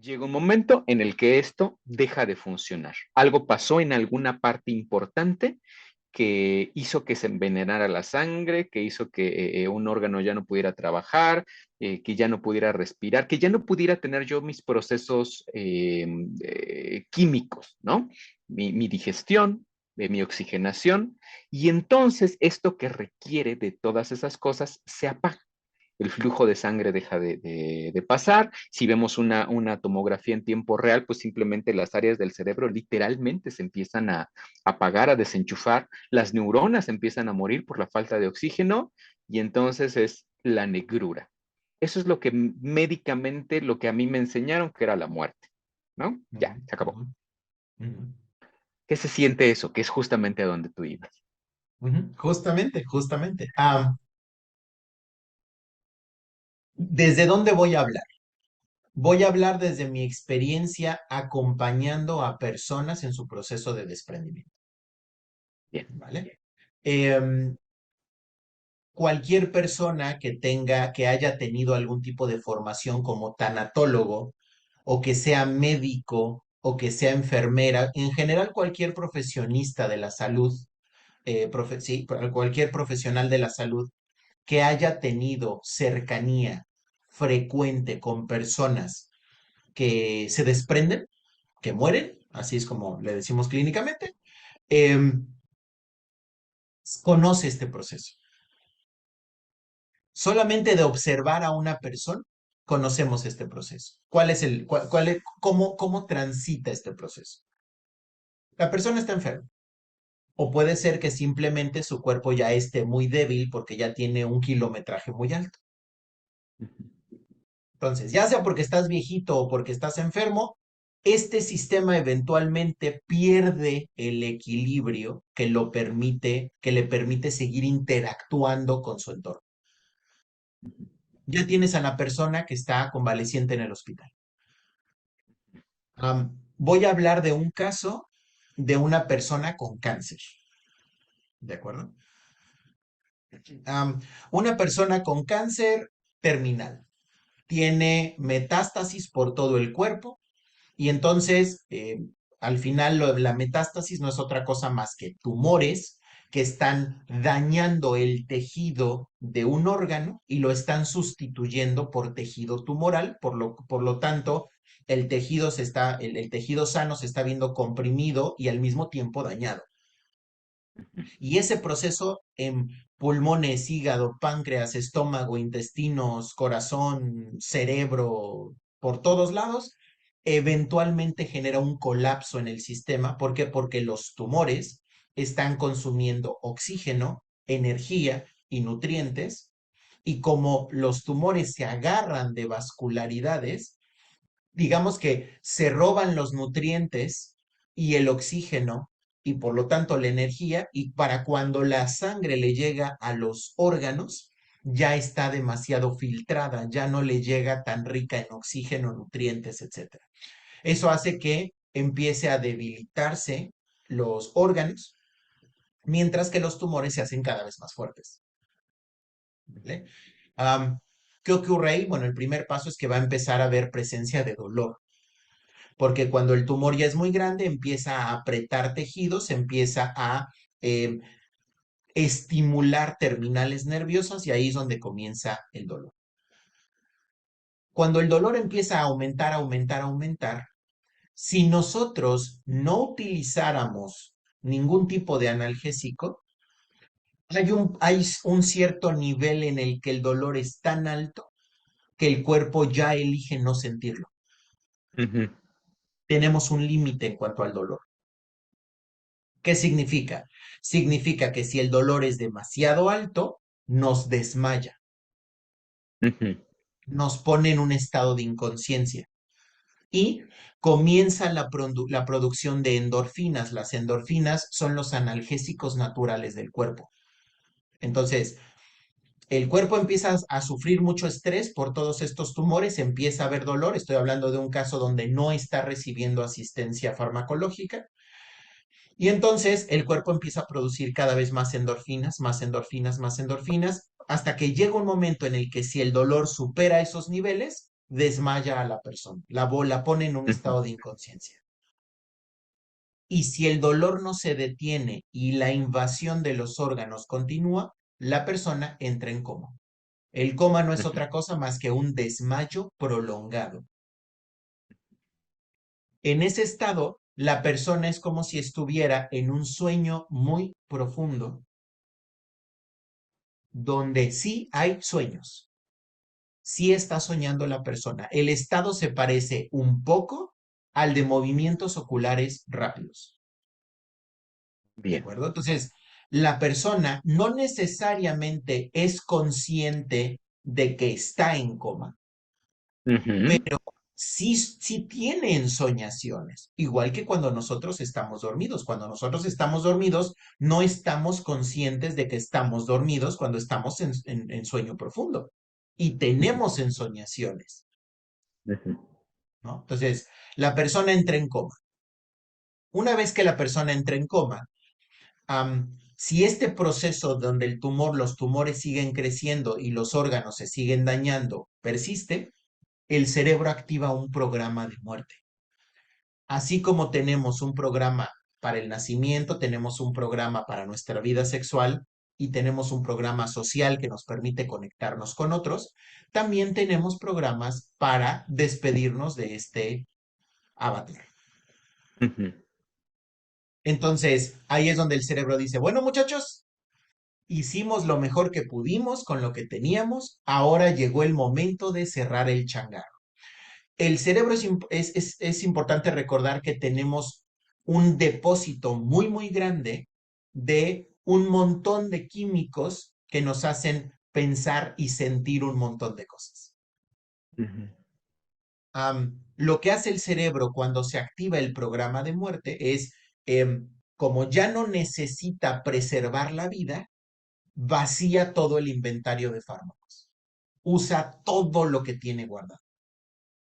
Llega un momento en el que esto deja de funcionar. Algo pasó en alguna parte importante que hizo que se envenenara la sangre, que hizo que un órgano ya no pudiera trabajar, que ya no pudiera respirar, que ya no pudiera tener yo mis procesos químicos, ¿no? Mi digestión, mi oxigenación, y entonces esto que requiere de todas esas cosas se apaga. El flujo de sangre deja de pasar. Si vemos una tomografía en tiempo real, pues simplemente las áreas del cerebro literalmente se empiezan a apagar, a desenchufar, las neuronas empiezan a morir por la falta de oxígeno y entonces es la negrura. Eso es lo que médicamente, lo que a mí me enseñaron que era la muerte, ¿no? Ya, Ujú, se acabó. ujú, ujú, ¿Qué se siente eso? Que es justamente a donde tú ibas. ujú. Justamente, justamente. ¿Desde dónde voy a hablar? Voy a hablar desde mi experiencia acompañando a personas en su proceso de desprendimiento, Bien. ¿vale? Em, Cualquier persona que tenga, que haya tenido algún tipo de formación como tanatólogo, o que sea médico, o que sea enfermera, en general cualquier profesionista de la salud, sí, cualquier profesional de la salud que haya tenido cercanía frecuente con personas que se desprenden, que mueren, así es como le decimos clínicamente, em, conoce este proceso. Solamente de observar a una persona, conocemos este proceso. ¿Cuál es cómo transita este proceso? La persona está enferma. O puede ser que simplemente su cuerpo ya esté muy débil porque ya tiene un kilometraje muy alto. Entonces, ya sea porque estás viejito o porque estás enfermo, este sistema eventualmente pierde el equilibrio que le permite seguir interactuando con su entorno. Ya tienes a la persona que está convaleciente en el hospital. Voy a hablar de un caso de una persona con cáncer, ¿de acuerdo? Am, una persona con cáncer terminal tiene metástasis por todo el cuerpo y entonces al final la metástasis no es otra cosa más que tumores que están dañando el tejido de un órgano y lo están sustituyendo por tejido tumoral, por lo tanto el tejido sano se está viendo comprimido y al mismo tiempo dañado. Y ese proceso en pulmones, hígado, páncreas, estómago, intestinos, corazón, cerebro, por todos lados, eventualmente genera un colapso en el sistema. ¿Por qué? Porque los tumores están consumiendo oxígeno, energía y nutrientes. Y como los tumores se agarran de vascularidades, digamos que se roban los nutrientes y el oxígeno y por lo tanto la energía, y para cuando la sangre le llega a los órganos, ya está demasiado filtrada, ya no le llega tan rica en oxígeno, nutrientes, etcétera. Eso hace que empiece a debilitarse los órganos, mientras que los tumores se hacen cada vez más fuertes. ¿Vale? Um, ¿Qué ocurre ahí? Bueno, el primer paso es que va a empezar a haber presencia de dolor, porque cuando el tumor ya es muy grande, empieza a apretar tejidos, empieza a eh, estimular terminales nerviosas y ahí es donde comienza el dolor. Cuando el dolor empieza a aumentar, aumentar, aumentar, si nosotros no utilizáramos ningún tipo de analgésico, hay un cierto nivel en el que el dolor es tan alto que el cuerpo ya elige no sentirlo. Ujú. Tenemos un límite en cuanto al dolor. ¿Qué significa? Significa que si el dolor es demasiado alto, nos desmaya, Ujú. nos pone en un estado de inconsciencia y comienza la producción de endorfinas. Las endorfinas son los analgésicos naturales del cuerpo. Entonces, el cuerpo empieza a sufrir mucho estrés por todos estos tumores, empieza a haber dolor. Estoy hablando de un caso donde no está recibiendo asistencia farmacológica. Y entonces el cuerpo empieza a producir cada vez más endorfinas, más endorfinas, más endorfinas, hasta que llega un momento en el que si el dolor supera esos niveles, desmaya a la persona, la pone en un Ujú. estado de inconsciencia. Y si el dolor no se detiene y la invasión de los órganos continúa, la persona entra en coma. El coma no es Ujú. otra cosa más que un desmayo prolongado. En ese estado, la persona es como si estuviera en un sueño muy profundo, donde sí hay sueños, sí está soñando la persona. El estado se parece un poco al de movimientos oculares rápidos. ¿De Bien. acuerdo? Entonces, la persona no necesariamente es consciente de que está en coma, Ujú. pero sí tiene ensoñaciones, igual que cuando nosotros estamos dormidos. Cuando nosotros estamos dormidos, no estamos conscientes de que estamos dormidos cuando estamos en sueño profundo y Ujú. tenemos ensoñaciones, Ujú. ¿no? Entonces, la persona entra en coma. Una vez que la persona entra en coma, si este proceso donde los tumores siguen creciendo y los órganos se siguen dañando, persiste, el cerebro activa un programa de muerte. Así como tenemos un programa para el nacimiento, tenemos un programa para nuestra vida sexual y tenemos un programa social que nos permite conectarnos con otros, también tenemos programas para despedirnos de este avatar. Ujú. Entonces, ahí es donde el cerebro dice, bueno, muchachos, hicimos lo mejor que pudimos con lo que teníamos, ahora llegó el momento de cerrar el changarro. El cerebro es importante recordar que tenemos un depósito muy, muy grande de un montón de químicos que nos hacen pensar y sentir un montón de cosas. Ujú. Lo que hace el cerebro cuando se activa el programa de muerte es, como ya no necesita preservar la vida, vacía todo el inventario de fármacos. Usa todo lo que tiene guardado.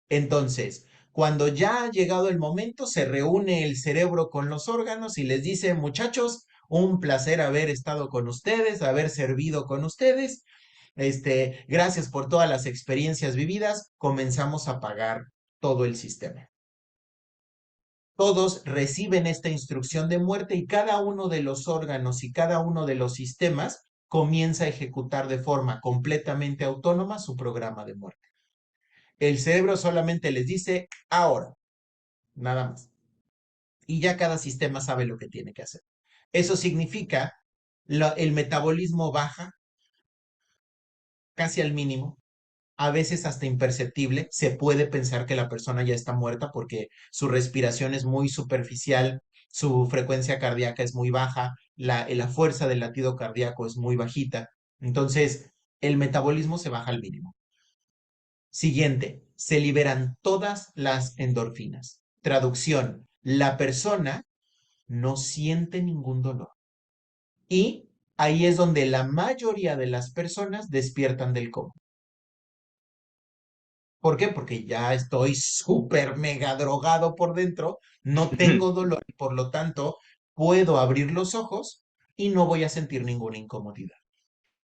Entonces, cuando ya ha llegado el momento, se reúne el cerebro con los órganos y les dice, muchachos, un placer haber estado con ustedes, haber servido con ustedes. Gracias por todas las experiencias vividas. Comenzamos a pagar todo el sistema. Todos reciben esta instrucción de muerte y cada uno de los órganos y cada uno de los sistemas comienza a ejecutar de forma completamente autónoma su programa de muerte. El cerebro solamente les dice ahora, nada más. Y ya cada sistema sabe lo que tiene que hacer. Eso significa el metabolismo baja casi al mínimo, a veces hasta imperceptible. Se puede pensar que la persona ya está muerta porque su respiración es muy superficial, su frecuencia cardíaca es muy baja, la fuerza del latido cardíaco es muy bajita. Entonces, el metabolismo se baja al mínimo. Siguiente, se liberan todas las endorfinas. Traducción, la persona no siente ningún dolor. Y ahí es donde la mayoría de las personas despiertan del coma. ¿Por qué? Porque ya estoy súper mega drogado por dentro, no tengo dolor, por lo tanto, puedo abrir los ojos y no voy a sentir ninguna incomodidad.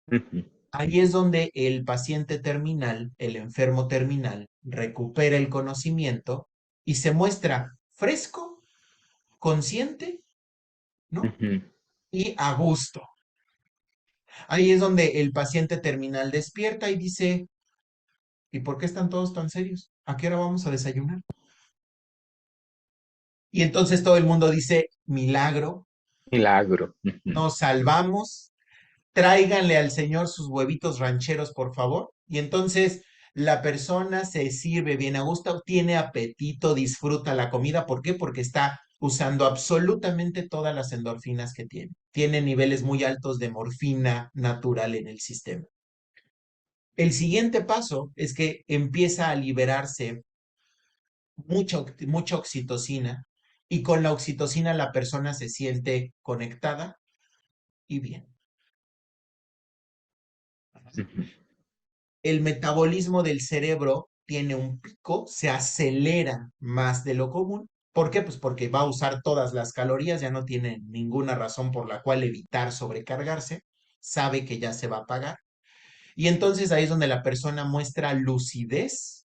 Ujú. Ahí es donde el paciente terminal, el enfermo terminal, recupera el conocimiento y se muestra fresco, consciente, ¿no? Ujú. Y a gusto. Ahí es donde el paciente terminal despierta y dice, ¿y por qué están todos tan serios? ¿A qué hora vamos a desayunar? Y entonces todo el mundo dice, milagro, Milagro. Ujú. nos salvamos, tráiganle al Señor sus huevitos rancheros, por favor. Y entonces la persona se sirve bien a gusto, tiene apetito, disfruta la comida. ¿Por qué? Porque está usando absolutamente todas las endorfinas que tiene. Tiene niveles muy altos de morfina natural en el sistema. El siguiente paso es que empieza a liberarse mucha oxitocina y con la oxitocina la persona se siente conectada y bien. Ujú. El metabolismo del cerebro tiene un pico, se acelera más de lo común. ¿Por qué? Pues porque va a usar todas las calorías, ya no tiene ninguna razón por la cual evitar sobrecargarse, sabe que ya se va a pagar. Y entonces ahí es donde la persona muestra lucidez,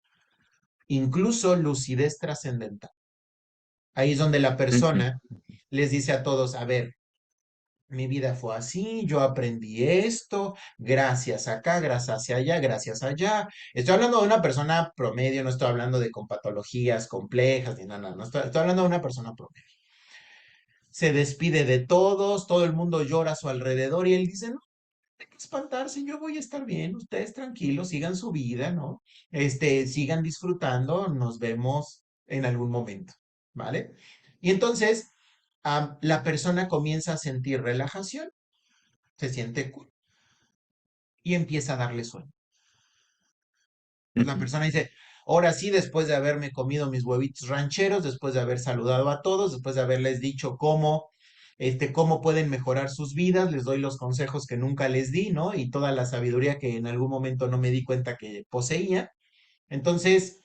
incluso lucidez trascendental. Ahí es donde la Ujú, persona les dice a todos, a ver, mi vida fue así, yo aprendí esto, gracias acá, gracias hacia allá, gracias allá. Estoy hablando de una persona promedio, no estoy hablando de con patologías complejas ni nada, no estoy hablando de una persona promedio. Se despide de todos, todo el mundo llora a su alrededor y él dice, no, hay que espantarse, yo voy a estar bien, ustedes tranquilos, sigan su vida, ¿no? Sigan disfrutando, nos vemos en algún momento, ¿vale? Y entonces la persona comienza a sentir relajación, se siente cool y empieza a darle sueño. Entonces la ujú, persona dice, ahora sí, después de haberme comido mis huevitos rancheros, después de haber saludado a todos, después de haberles dicho cómo pueden mejorar sus vidas, les doy los consejos que nunca les di, ¿no? Y toda la sabiduría que en algún momento no me di cuenta que poseía. Entonces,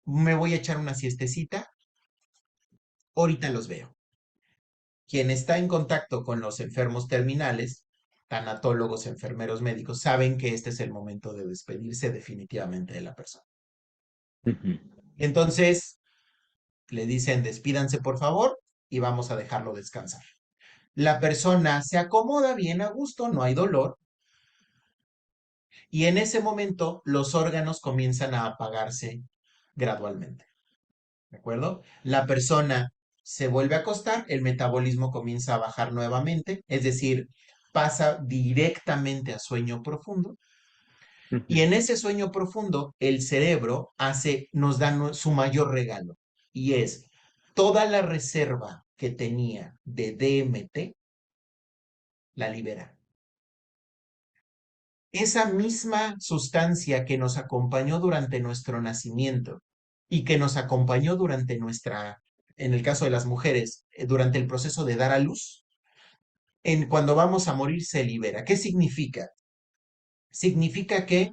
me voy a echar una siestecita, ahorita los veo. Quien está en contacto con los enfermos terminales, tanatólogos, enfermeros médicos, saben que este es el momento de despedirse definitivamente de la persona. ujú. Entonces, le dicen, despídanse por favor y vamos a dejarlo descansar. La persona se acomoda bien a gusto, no hay dolor, y en ese momento los órganos comienzan a apagarse gradualmente. ¿De acuerdo? La persona se vuelve a acostar, el metabolismo comienza a bajar nuevamente, es decir, pasa directamente a sueño profundo. Y Ujú, en ese sueño profundo, el cerebro nos da su mayor regalo, y es toda la reserva que tenía de DMT, la libera. Esa misma sustancia que nos acompañó durante nuestro nacimiento y que nos acompañó durante en el caso de las mujeres, durante el proceso de dar a luz, cuando vamos a morir se libera. ¿Qué significa? Significa que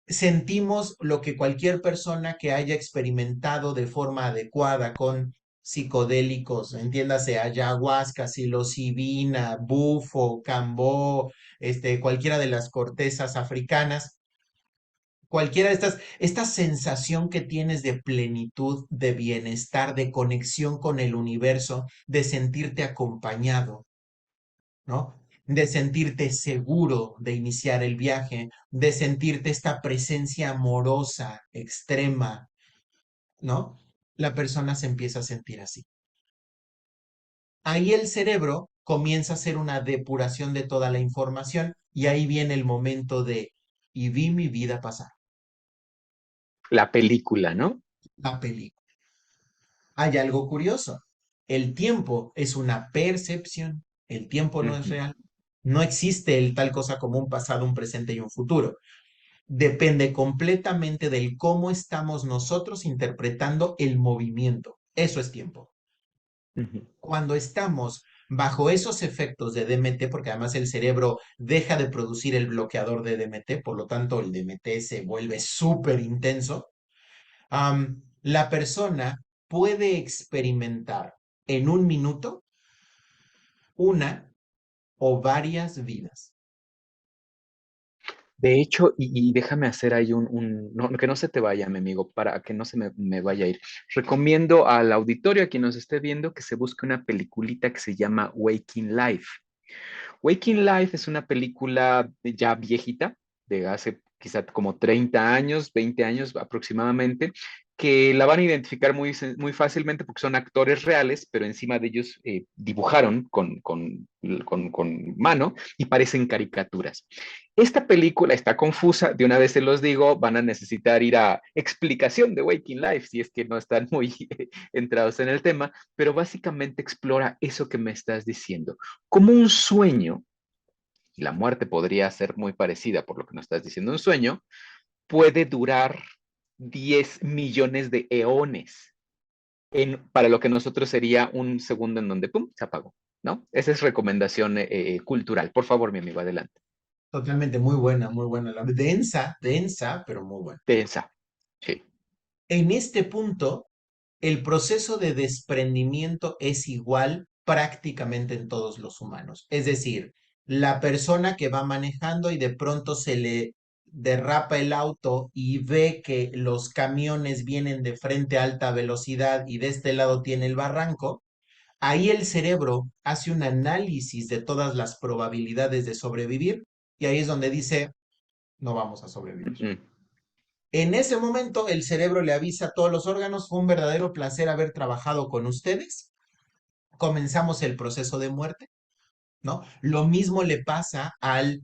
sentimos lo que cualquier persona que haya experimentado de forma adecuada con psicodélicos, entiéndase ayahuasca, psilocibina, bufo, cambó, cualquiera de las cortezas africanas, cualquiera de esta sensación que tienes de plenitud, de bienestar, de conexión con el universo, de sentirte acompañado, ¿no? De sentirte seguro de iniciar el viaje, de sentirte esta presencia amorosa, extrema, ¿no? La persona se empieza a sentir así. Ahí el cerebro comienza a hacer una depuración de toda la información y ahí viene el momento de, y vi mi vida pasar, La película, ¿no? la película. Hay algo curioso. El tiempo es una percepción. El tiempo no es Ujú, real. No existe el tal cosa como un pasado, un presente y un futuro. Depende completamente del cómo estamos nosotros interpretando el movimiento. Eso es tiempo. ujú, Cuando estamos bajo esos efectos de DMT, porque además el cerebro deja de producir el bloqueador de DMT, por lo tanto el DMT se vuelve súper intenso, la persona puede experimentar en un minuto una o varias vidas. De hecho, y déjame hacer ahí no, que no se te vaya, mi amigo, para que no se me vaya a ir. Recomiendo al auditorio, a quien nos esté viendo, que se busque una peliculita que se llama Waking Life. Waking Life es una película ya viejita, de hace quizá como 30 años, 20 años aproximadamente, que la van a identificar muy fácilmente porque son actores reales, pero encima de ellos dibujaron con mano y parecen caricaturas. Esta película está confusa, de una vez se los digo, van a necesitar ir a explicación de Waking Life si es que no están muy entrados en el tema, pero básicamente explora eso que me estás diciendo como un sueño, y la muerte podría ser muy parecida por lo que nos estás diciendo, un sueño puede durar 10 millones de eones para lo que nosotros sería un segundo en donde, ¡pum!, se apagó, ¿no? Esa es recomendación cultural. Por favor, mi amigo, adelante. Totalmente muy buena, muy buena. Densa, densa, pero muy buena. Tensa. Sí. En este punto, el proceso de desprendimiento es igual prácticamente en todos los humanos. Es decir, la persona que va manejando y de pronto derrapa el auto y ve que los camiones vienen de frente a alta velocidad y de este lado tiene el barranco, ahí el cerebro hace un análisis de todas las probabilidades de sobrevivir y ahí es donde dice, no vamos a sobrevivir. Ujú. En ese momento el cerebro le avisa a todos los órganos, fue un verdadero placer haber trabajado con ustedes, comenzamos el proceso de muerte, ¿no? Lo mismo le pasa al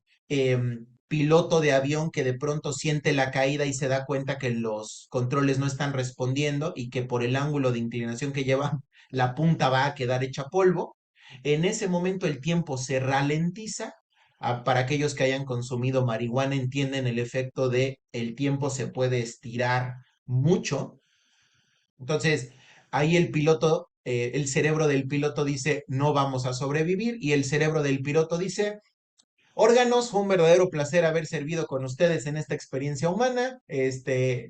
piloto de avión que de pronto siente la caída y se da cuenta que los controles no están respondiendo y que por el ángulo de inclinación que lleva, la punta va a quedar hecha polvo. En ese momento el tiempo se ralentiza. Para aquellos que hayan consumido marihuana entienden el efecto de el tiempo se puede estirar mucho. Entonces, ahí el cerebro del piloto dice, no vamos a sobrevivir, y el cerebro del piloto dice, órganos, fue un verdadero placer haber servido con ustedes en esta experiencia humana.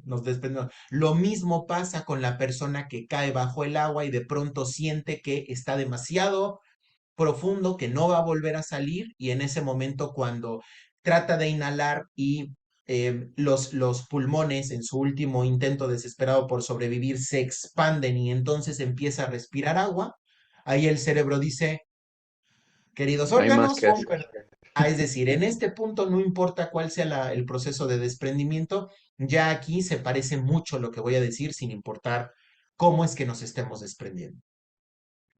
Nos despedimos. Lo mismo pasa con la persona que cae bajo el agua y de pronto siente que está demasiado profundo, que no va a volver a salir, y en ese momento cuando trata de inhalar y los pulmones en su último intento desesperado por sobrevivir se expanden y entonces empieza a respirar agua, ahí el cerebro dice, queridos No hay más órganos, que hacer. Es decir, en este punto no importa cuál sea el proceso de desprendimiento, ya aquí se parece mucho lo que voy a decir sin importar cómo es que nos estemos desprendiendo.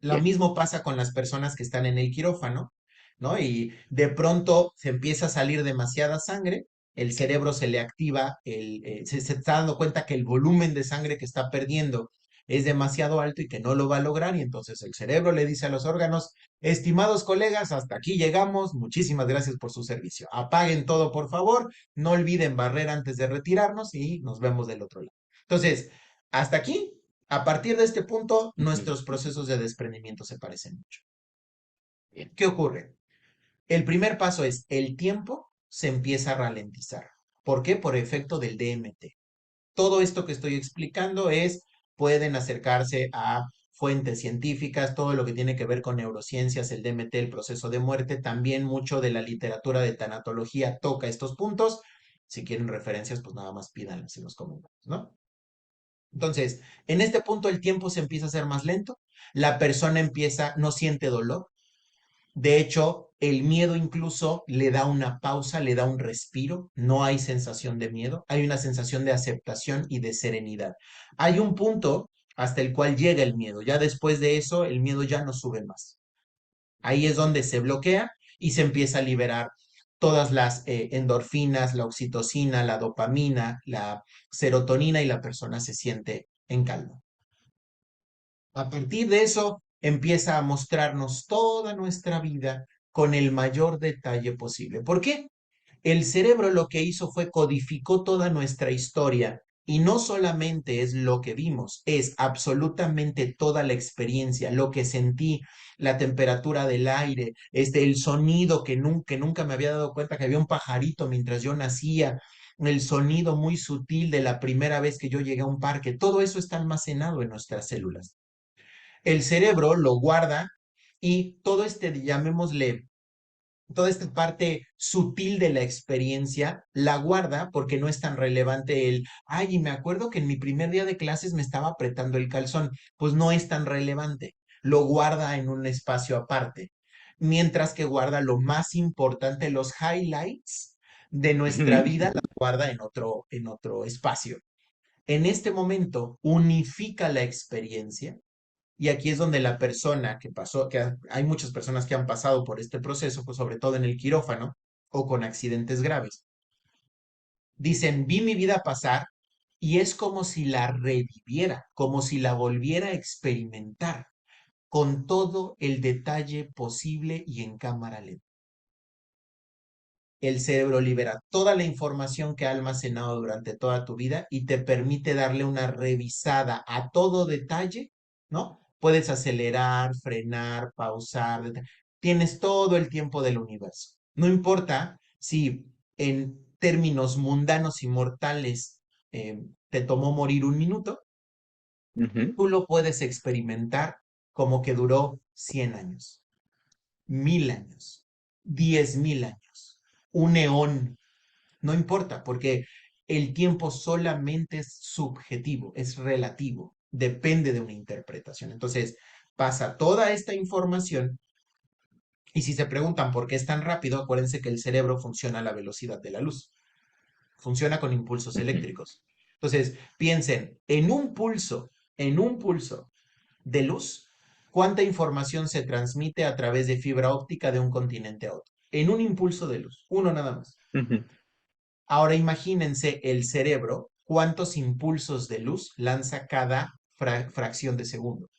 Lo Bien. mismo pasa con las personas que están en el quirófano, ¿no? Y de pronto se empieza a salir demasiada sangre, el cerebro se le activa, se está dando cuenta que el volumen de sangre que está perdiendo es demasiado alto y que no lo va a lograr, y entonces el cerebro le dice a los órganos, estimados colegas, hasta aquí llegamos, muchísimas gracias por su servicio. Apaguen todo, por favor, no olviden barrer antes de retirarnos y nos vemos del otro lado. Entonces, hasta aquí, a partir de este punto, Ujú. nuestros procesos de desprendimiento se parecen mucho. Bien. ¿Qué ocurre? El primer paso es el tiempo se empieza a ralentizar. ¿Por qué? Por efecto del DMT. Todo esto que estoy explicando pueden acercarse a fuentes científicas, todo lo que tiene que ver con neurociencias, el DMT, el proceso de muerte, también mucho de la literatura de tanatología toca estos puntos. Si quieren referencias, pues nada más pídanlas en los comentarios, ¿no? Entonces, en este punto el tiempo se empieza a hacer más lento, la persona no siente dolor, de hecho, el miedo incluso le da una pausa, le da un respiro, no hay sensación de miedo, hay una sensación de aceptación y de serenidad. Hay un punto hasta el cual llega el miedo, ya después de eso el miedo ya no sube más. Ahí es donde se bloquea y se empieza a liberar todas las endorfinas, la oxitocina, la dopamina, la serotonina, y la persona se siente en calma. A partir de eso, empieza a mostrarnos toda nuestra vida con el mayor detalle posible. ¿Por qué? El cerebro lo que hizo fue codificó toda nuestra historia, y no solamente es lo que vimos, es absolutamente toda la experiencia, lo que sentí, la temperatura del aire, el sonido que nunca me había dado cuenta que había un pajarito mientras yo nacía, el sonido muy sutil de la primera vez que yo llegué a un parque, todo eso está almacenado en nuestras células. El cerebro lo guarda, y todo llamémosle, toda esta parte sutil de la experiencia la guarda porque no es tan relevante ay, y me acuerdo que en mi primer día de clases me estaba apretando el calzón, pues no es tan relevante, lo guarda en un espacio aparte, mientras que guarda lo más importante, los highlights de nuestra Ujú. vida, la guarda en otro espacio. En este momento unifica la experiencia, y aquí es donde la persona que pasó, hay muchas personas que han pasado por este proceso, pues sobre todo en el quirófano o con accidentes graves, dicen, vi mi vida pasar y es como si la reviviera, como si la volviera a experimentar con todo el detalle posible y en cámara lenta. El cerebro libera toda la información que ha almacenado durante toda tu vida y te permite darle una revisada a todo detalle, ¿no? Puedes acelerar, frenar, pausar, tienes todo el tiempo del universo. No importa si en términos mundanos y mortales te tomó morir un minuto, Ujú. tú lo puedes experimentar como que duró 100 años, 1000 años, 10.000 años, un eón. No importa, porque el tiempo solamente es subjetivo, es relativo, depende de una interpretación. Entonces, pasa toda esta información y si se preguntan por qué es tan rápido, acuérdense que el cerebro funciona a la velocidad de la luz, funciona con impulsos Ujú. eléctricos. Entonces, piensen, en un pulso de luz, ¿cuánta información se transmite a través de fibra óptica de un continente a otro? En un impulso de luz, uno nada más. Ujú. Ahora imagínense el cerebro, cuántos impulsos de luz lanza cada fracción de segundo.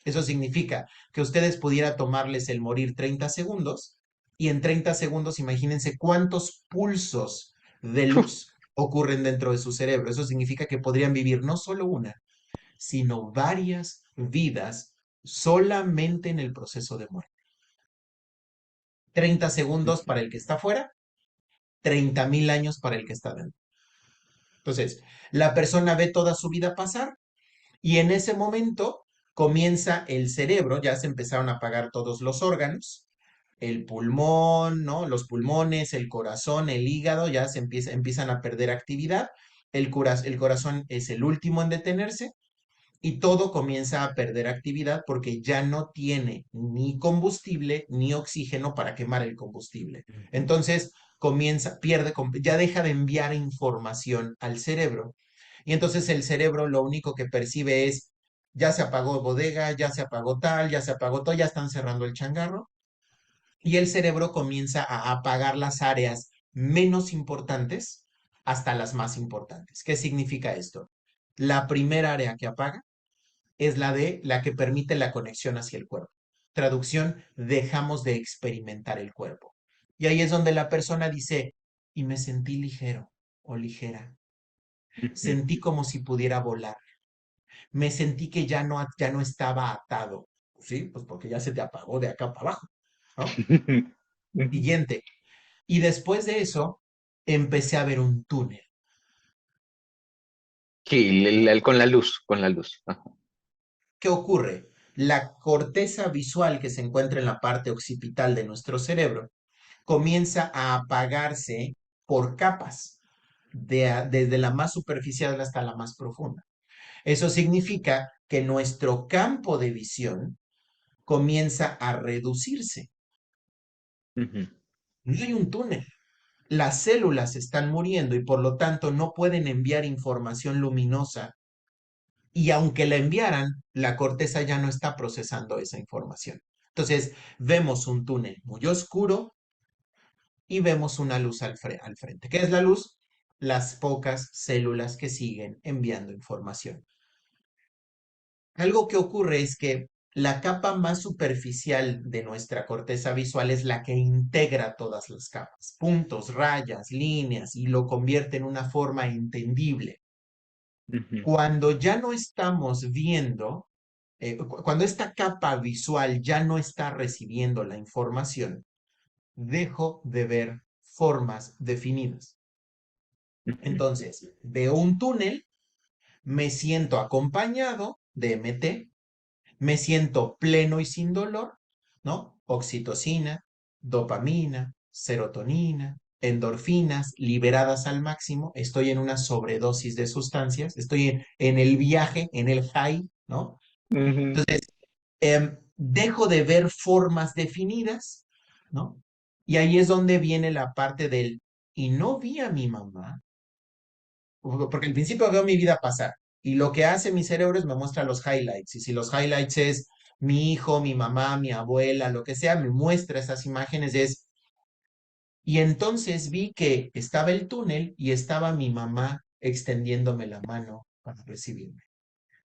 Eso significa que ustedes pudiera tomarles el morir 30 segundos y en 30 segundos imagínense cuántos pulsos de Uf. luz ocurren dentro de su cerebro. Eso significa que podrían vivir no solo una, sino varias vidas solamente en el proceso de muerte. 30 segundos para el que está fuera, 30,000 años para el que está dentro. Entonces, la persona ve toda su vida pasar y en ese momento comienza el cerebro, ya se empezaron a apagar todos los órganos, el pulmón, ¿no? Los pulmones, el corazón, el hígado, ya empiezan a perder actividad. El corazón es el último en detenerse y todo comienza a perder actividad porque ya no tiene ni combustible ni oxígeno para quemar el combustible. Entonces ya deja de enviar información al cerebro y entonces el cerebro lo único que percibe es, ya se apagó bodega, ya se apagó tal, ya se apagó todo, ya están cerrando el changarro y el cerebro comienza a apagar las áreas menos importantes hasta las más importantes. ¿Qué significa esto? La primera área que apaga es la que permite la conexión hacia el cuerpo. Traducción, dejamos de experimentar el cuerpo. Y ahí es donde la persona dice, y me sentí ligero o ligera. Ujú. Sentí como si pudiera volar. Me sentí que ya no estaba atado. Sí, pues porque ya se te apagó de acá para abajo, ¿no? Ujú. Siguiente. Y después de eso, empecé a ver un túnel. Sí, con la luz, con la luz. Ajá. ¿Qué ocurre? La corteza visual que se encuentra en la parte occipital de nuestro cerebro comienza a apagarse por capas, desde la más superficial hasta la más profunda. Eso significa que nuestro campo de visión comienza a reducirse. Ujú. No hay un túnel. Las células están muriendo y por lo tanto no pueden enviar información luminosa y aunque la enviaran, la corteza ya no está procesando esa información. Entonces vemos un túnel muy oscuro y vemos una luz al frente. ¿Qué es la luz? Las pocas células que siguen enviando información. Algo que ocurre es que la capa más superficial de nuestra corteza visual es la que integra todas las capas, puntos, rayas, líneas, y lo convierte en una forma entendible. Ujú. Cuando ya no estamos viendo, cuando esta capa visual ya no está recibiendo la información, dejo de ver formas definidas. Ujú. Entonces, veo un túnel, me siento acompañado de MT, me siento pleno y sin dolor, ¿no? Oxitocina, dopamina, serotonina, endorfinas liberadas al máximo, estoy en una sobredosis de sustancias, estoy en el viaje, en el high, ¿no? Ujú. Dejo de ver formas definidas, ¿no? Y ahí es donde viene la parte del, y no vi a mi mamá, porque al principio veo mi vida pasar y lo que hace mi cerebro es me muestra los highlights y si los highlights es mi hijo, mi mamá, mi abuela, lo que sea, me muestra esas imágenes y entonces vi que estaba el túnel y estaba mi mamá extendiéndome la mano para recibirme.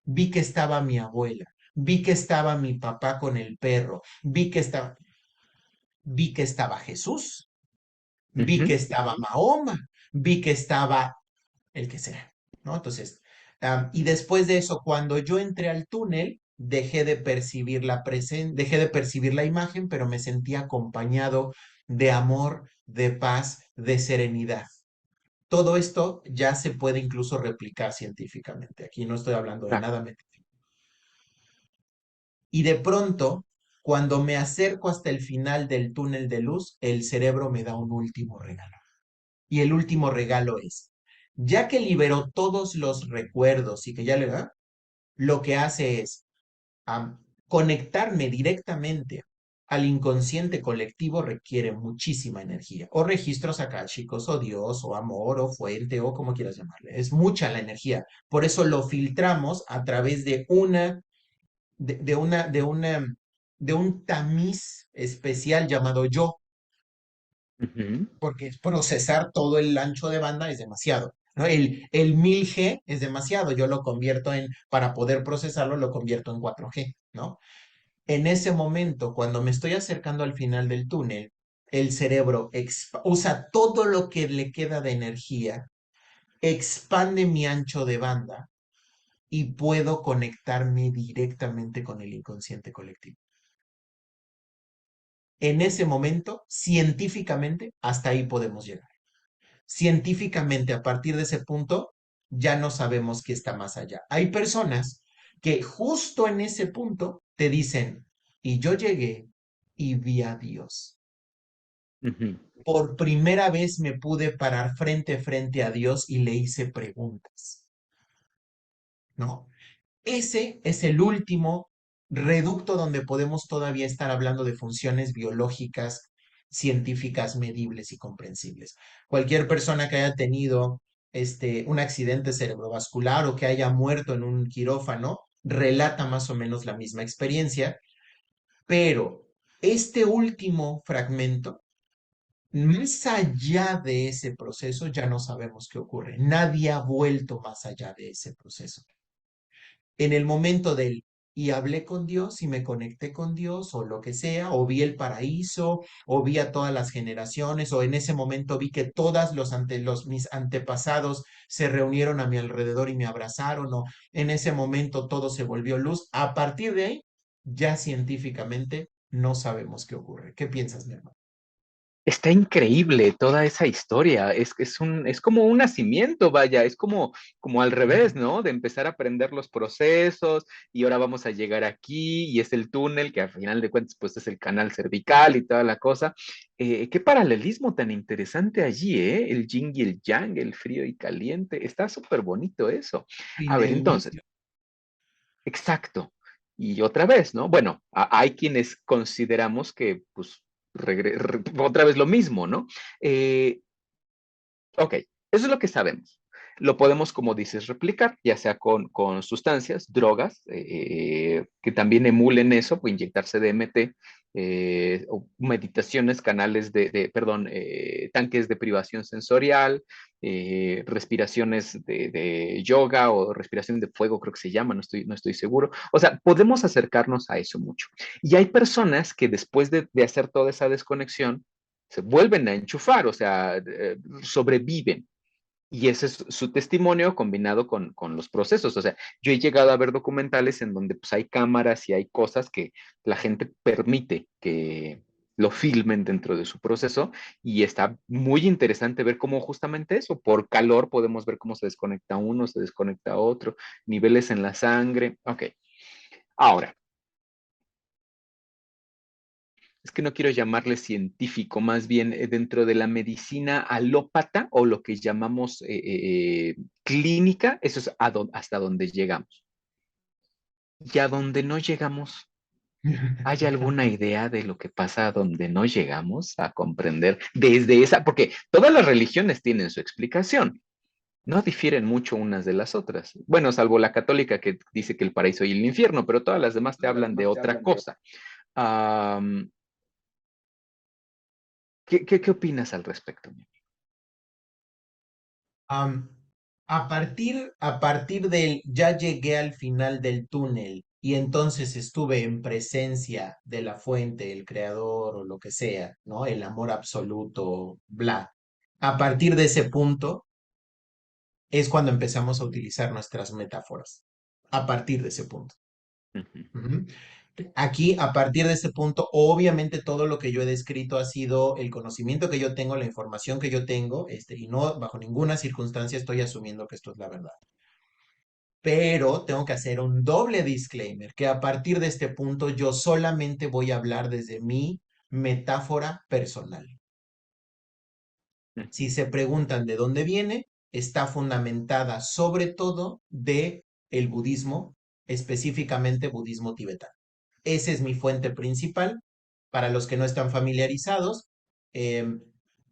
Vi que estaba mi abuela, vi que estaba mi papá con el perro, vi que estaba Jesús, vi que Ujú. estaba Mahoma, vi que estaba el que sea, ¿no? Entonces, y después de eso, cuando yo entré al túnel, dejé de percibir la imagen, pero me sentí acompañado de amor, de paz, de serenidad. Todo esto ya se puede incluso replicar científicamente. Aquí no estoy hablando de Ah. nada metafísico. Y de pronto, cuando me acerco hasta el final del túnel de luz, el cerebro me da un último regalo. Y el último regalo es, ya que liberó todos los recuerdos y que ya le da, lo que hace es conectarme directamente al inconsciente colectivo requiere muchísima energía, o registros akáshicos, o Dios, o amor, o fuente, o como quieras llamarle. Es mucha la energía. Por eso lo filtramos a través de un tamiz especial llamado yo, Ujú. porque procesar todo el ancho de banda es demasiado. ¿No? El 1000G es demasiado, yo lo convierto para poder procesarlo, lo convierto en 4G, ¿no? En ese momento, cuando me estoy acercando al final del túnel, el cerebro usa todo lo que le queda de energía, expande mi ancho de banda y puedo conectarme directamente con el inconsciente colectivo. En ese momento, científicamente, hasta ahí podemos llegar. Científicamente, a partir de ese punto, ya no sabemos qué está más allá. Hay personas que justo en ese punto te dicen, y yo llegué y vi a Dios. Ujú. Por primera vez me pude parar frente a frente a Dios y le hice preguntas, ¿no? Ese es el último reducto donde podemos todavía estar hablando de funciones biológicas, científicas, medibles y comprensibles. Cualquier persona que haya tenido un accidente cerebrovascular o que haya muerto en un quirófano relata más o menos la misma experiencia, pero este último fragmento, más allá de ese proceso, ya no sabemos qué ocurre. Nadie ha vuelto más allá de ese proceso en el momento del y hablé con Dios y me conecté con Dios o lo que sea, o vi el paraíso, o vi a todas las generaciones, o en ese momento vi que todas mis antepasados se reunieron a mi alrededor y me abrazaron, o en ese momento todo se volvió luz. A partir de ahí, ya científicamente no sabemos qué ocurre. ¿Qué piensas, mi hermano? Está increíble toda esa historia. Es como un nacimiento, vaya, es como al revés, ¿no? De empezar a aprender los procesos y ahora vamos a llegar aquí y es el túnel que al final de cuentas pues es el canal cervical y toda la cosa. Qué paralelismo tan interesante allí, ¿eh? El yin y el yang, el frío y caliente. Está súper bonito eso. Fin A ver, de entonces, inicio. exacto. Y otra vez, ¿no? Bueno, hay quienes consideramos que, pues, otra vez lo mismo, ¿no? Eh, ok, eso es lo que sabemos. Lo podemos, como dices, replicar, ya sea con sustancias, drogas, que también emulen eso, pues inyectarse DMT, o meditaciones, canales perdón, tanques de privación sensorial, respiraciones de yoga o respiración de fuego, creo que se llama, no estoy seguro. O sea, podemos acercarnos a eso mucho. Y hay personas que después de hacer toda esa desconexión, se vuelven a enchufar, o sea, sobreviven. Y ese es su testimonio combinado con los procesos. O sea, yo he llegado a ver documentales en donde pues, hay cámaras y hay cosas que la gente permite que lo filmen dentro de su proceso y está muy interesante ver cómo justamente eso, por calor podemos ver cómo se desconecta uno, se desconecta otro, niveles en la sangre. Ok, ahora, es que no quiero llamarle científico, más bien dentro de la medicina alópata o lo que llamamos clínica, eso es hasta donde llegamos. Y a donde no llegamos, ¿hay alguna idea de lo que pasa a donde no llegamos a comprender desde esa? Porque todas las religiones tienen su explicación, no difieren mucho unas de las otras. Bueno, salvo la católica que dice que el paraíso y el infierno, pero todas las demás te hablan de otra cosa. Um, ¿Qué opinas al respecto? Am, a partir del ya llegué al final del túnel y entonces estuve en presencia de la fuente, el creador o lo que sea, ¿no? El amor absoluto, bla. A partir de ese punto es cuando empezamos a utilizar nuestras metáforas. A partir de ese punto. Ujú. Ujú. Aquí, a partir de ese punto, obviamente todo lo que yo he descrito ha sido el conocimiento que yo tengo, la información que yo tengo, y no bajo ninguna circunstancia estoy asumiendo que esto es la verdad. Pero tengo que hacer un doble disclaimer, que a partir de este punto yo solamente voy a hablar desde mi metáfora personal. ujú. Si se preguntan de dónde viene, está fundamentada sobre todo de el budismo, específicamente budismo tibetano. Esa es mi fuente principal. Para los que no están familiarizados, eh,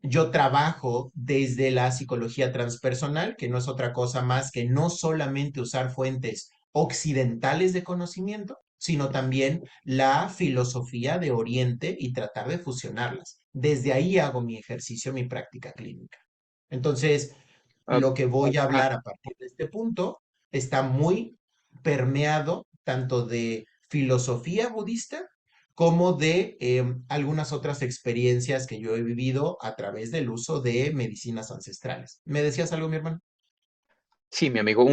yo trabajo desde la psicología transpersonal, que no es otra cosa más que no solamente usar fuentes occidentales de conocimiento, sino también la filosofía de Oriente y tratar de fusionarlas. Desde ahí hago mi ejercicio, mi práctica clínica. Entonces, Ah, lo que voy a ah, hablar a partir de este punto está muy permeado tanto de filosofía budista como de algunas otras experiencias que yo he vivido a través del uso de medicinas ancestrales. ¿Me decías algo, mi hermano? sí, mi amigo,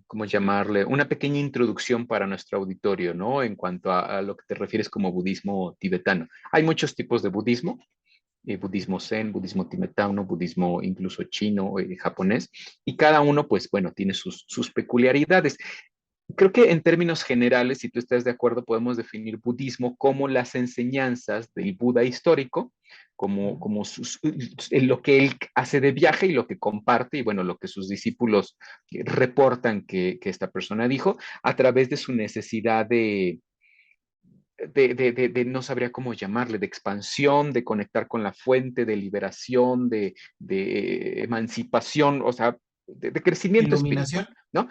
¿cómo llamarle? Una pequeña introducción para nuestro auditorio, ¿no? En cuanto a lo que te refieres como budismo tibetano. Hay muchos tipos de budismo, budismo zen, budismo tibetano, budismo incluso chino, japonés, y cada uno, pues bueno, tiene sus peculiaridades. Creo que en términos generales, si tú estás de acuerdo, podemos definir budismo como las enseñanzas del Buda histórico, en lo que él hace de viaje y lo que comparte, y bueno, lo que sus discípulos reportan que esta persona dijo, a través de su necesidad no sabría cómo llamarle, de expansión, de conectar con la fuente, de liberación, de emancipación, o sea, de crecimiento Iluminación. espiritual, ¿no?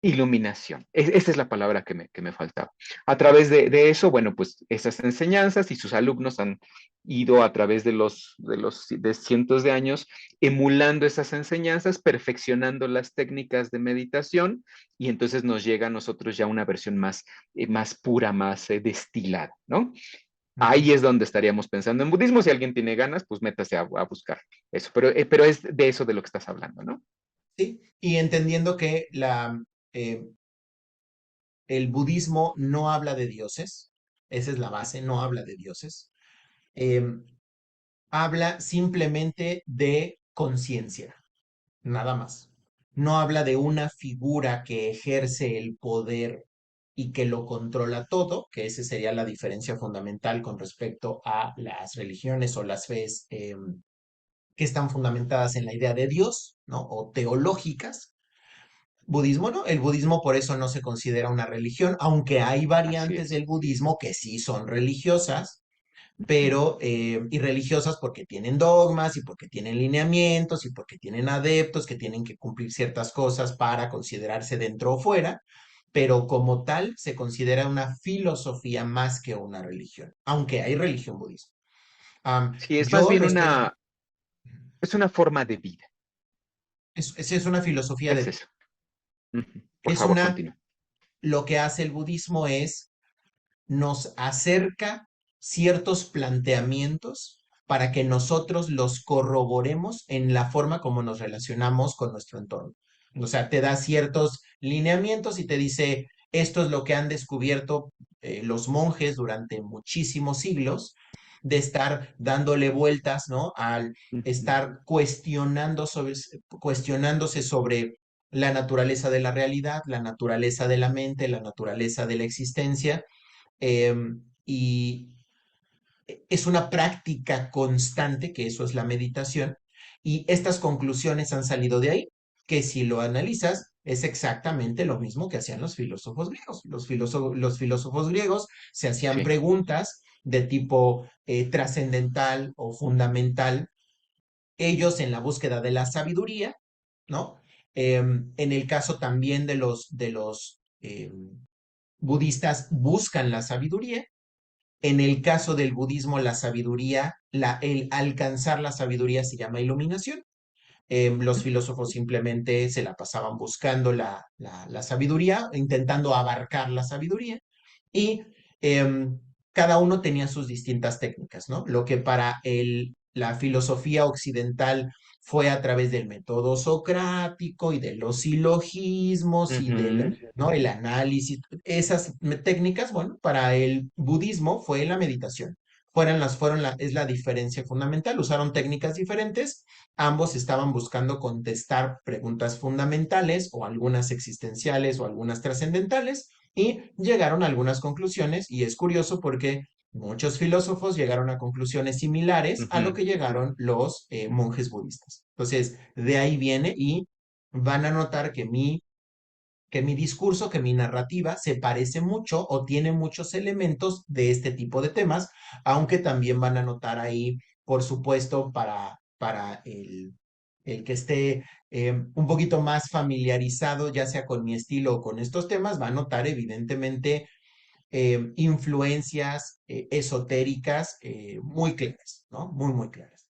Iluminación. Esa es la palabra que me faltaba. A través de eso, bueno, pues esas enseñanzas y sus alumnos han ido a través de cientos de años emulando esas enseñanzas, perfeccionando las técnicas de meditación y entonces nos llega a nosotros ya una versión más pura, más destilada, ¿no? Ujú. Ahí es donde estaríamos pensando en budismo. Si alguien tiene ganas, pues métase a buscar eso. Pero es de eso de lo que estás hablando, ¿no? Sí, y entendiendo que eh, el budismo no habla de dioses, esa es la base, no habla de dioses, em, habla simplemente de conciencia, nada más. No habla de una figura que ejerce el poder y que lo controla todo, que esa sería la diferencia fundamental con respecto a las religiones o las fees que están fundamentadas en la idea de Dios, ¿no? O teológicas. Budismo no, el budismo por eso no se considera una religión, aunque hay Así variantes es. del budismo que sí son religiosas, Ujú. pero y religiosas porque tienen dogmas y porque tienen lineamientos y porque tienen adeptos que tienen que cumplir ciertas cosas para considerarse dentro o fuera, pero como tal se considera una filosofía más que una religión, aunque hay religión budista. Sí, es más Yo bien lo estoy, es una forma de vida. es una filosofía de Es vida. eso. Ujú. Por Es favor, una, continúa. lo que hace el budismo es nos acerca ciertos planteamientos para que nosotros los corroboremos en la forma como nos relacionamos con nuestro entorno. O sea, te da ciertos lineamientos y te dice, esto es lo que han descubierto los monjes durante muchísimos siglos, de estar dándole vueltas, ¿no? Al Ujú. estar cuestionándose sobre la naturaleza de la realidad, la naturaleza de la mente, la naturaleza de la existencia, y es una práctica constante, que eso es la meditación, y estas conclusiones han salido de ahí, que si lo analizas es exactamente lo mismo que hacían los filósofos griegos. Los filósofos griegos se hacían Sí. preguntas de tipo trascendental o fundamental, ellos en la búsqueda de la sabiduría, ¿no? En el caso también de los budistas buscan la sabiduría. En el caso del budismo, la sabiduría, el alcanzar la sabiduría se llama iluminación. Los filósofos simplemente se la pasaban buscando la sabiduría, intentando abarcar la sabiduría, y cada uno tenía sus distintas técnicas, ¿no? Lo que para la filosofía occidental fue a través del método socrático y de los silogismos y del, Ujú. ¿no? El análisis, esas técnicas, bueno, para el budismo fue la meditación. Es la diferencia fundamental. Usaron técnicas diferentes. Ambos estaban buscando contestar preguntas fundamentales o algunas existenciales o algunas trascendentales y llegaron a algunas conclusiones y es curioso porque Muchos filósofos llegaron a conclusiones similares a lo Ujú. que llegaron los monjes budistas. Entonces, de ahí viene y van a notar que mi discurso, que mi narrativa se parece mucho o tiene muchos elementos de este tipo de temas, aunque también van a notar ahí, por supuesto, para el que esté un poquito más familiarizado, ya sea con mi estilo o con estos temas, va a notar evidentemente influencias esotéricas muy claras, ¿no? Muy, muy claras.